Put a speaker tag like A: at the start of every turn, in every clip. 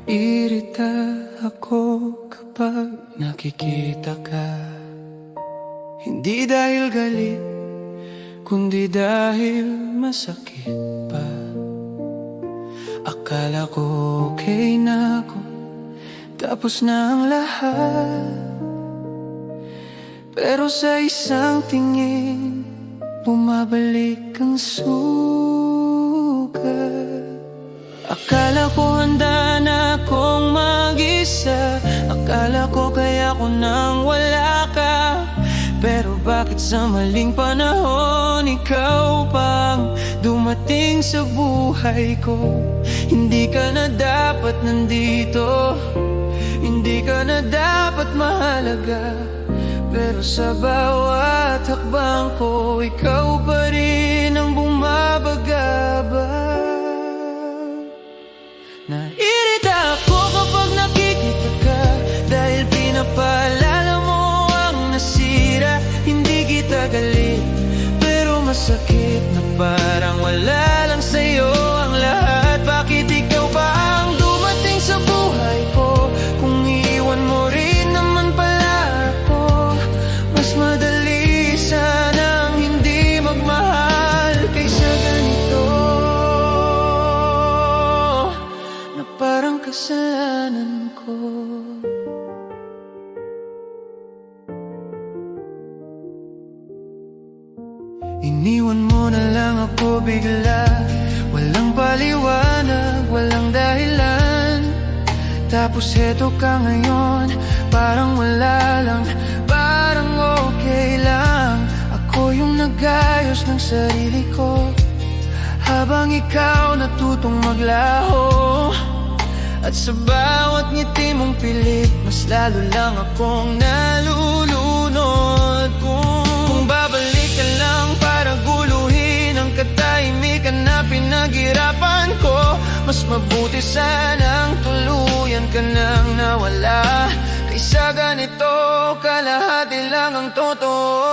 A: Naiirita ako kapag nakikita ka. Hindi dahil galit, kundi dahil masakit pa. Akala ko okay na ako, tapos na ang lahat. Pero sa isang tingin, bumabalik ang sugat. Akala ko handa na akong mag-isa, akala ko kaya ko nang wala ka. Pero bakit sa maling panahon ikaw pang dumating sa buhay ko? Hindi ka na dapat nandito, hindi ka na dapat mahalaga. Pero sa bawat hakbang ko, ikaw pa rin ang bumabagabag. Naiirita ako kapag nakikita ka, dahil pinapaalala mo ang nasira. Hindi kita galit, pero masakit na parang wala lang sa'yo ang lahat. Bakit ikaw pa ang dumating sa buhay ko? Kung iwan mo rin naman pala ako, mas madali sanang hindi magmahal kaysa ganito, na parang kasalanan ko. Iniwan mo na lang ako bigla, walang paliwanag, walang dahilan. Tapos heto ka ngayon, parang wala lang, parang okay lang. Ako yung nag-ayos ng sarili ko, habang ikaw natutong maglaho. At sa bawat ngiti mong pilit, mas lalo lang akong nalulunod. Kung babalik ka lang para guluhin ang katahimikan na pinaghirapan ko, mas mabuti sanang tuluyan ka nang nawala, kaysa ganito kalahati lang ang totoo.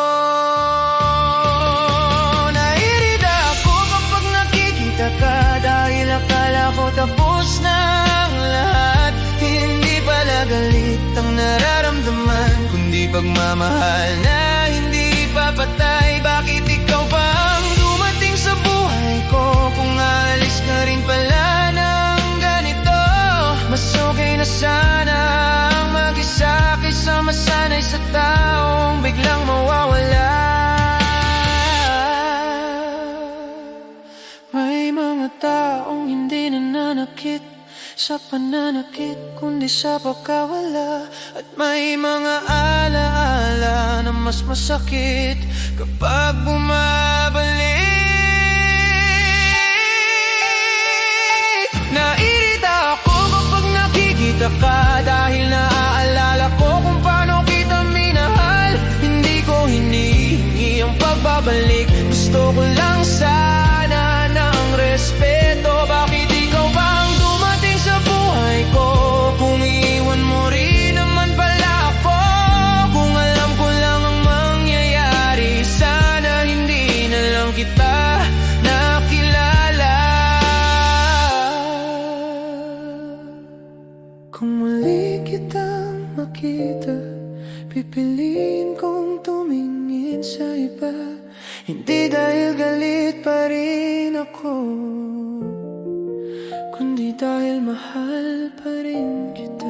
A: Naiirita ako kapag nakikita ka, dahil akala ko tapos na ang lahat. Hindi pala galit ang nararamdaman, kundi pagmamahal na hindi papatay. Bakit ikaw pa ang dumating sa buhay ko? Kung aalis ka rin pala ng ganito, mas okay na sana ang mag-isa, kaysa masanay sa taong biglang mawawala. May mga taong hindi nananakit sa pananakit, kundi sa pagkawala. At may mga alaala na mas masakit kapag bumabalik. Naiirita ako kapag nakikita ka, dahil naaalala ko kung paano kita minahal. Hindi ko hinihingi ang pagbabalik, gusto ko lang sana ng respeto. Bakit ikaw pa ang dumating sa buhay ko? Kung iwan mo rin naman pala ako, kung alam ko lang ang mangyayari, sana hindi na lang kita nakilala. Kung muli kitang makita, pipiliin kong tumingin sa iba. Hindi dahil galit pa rin ako, kundi dahil mahal pa rin kita.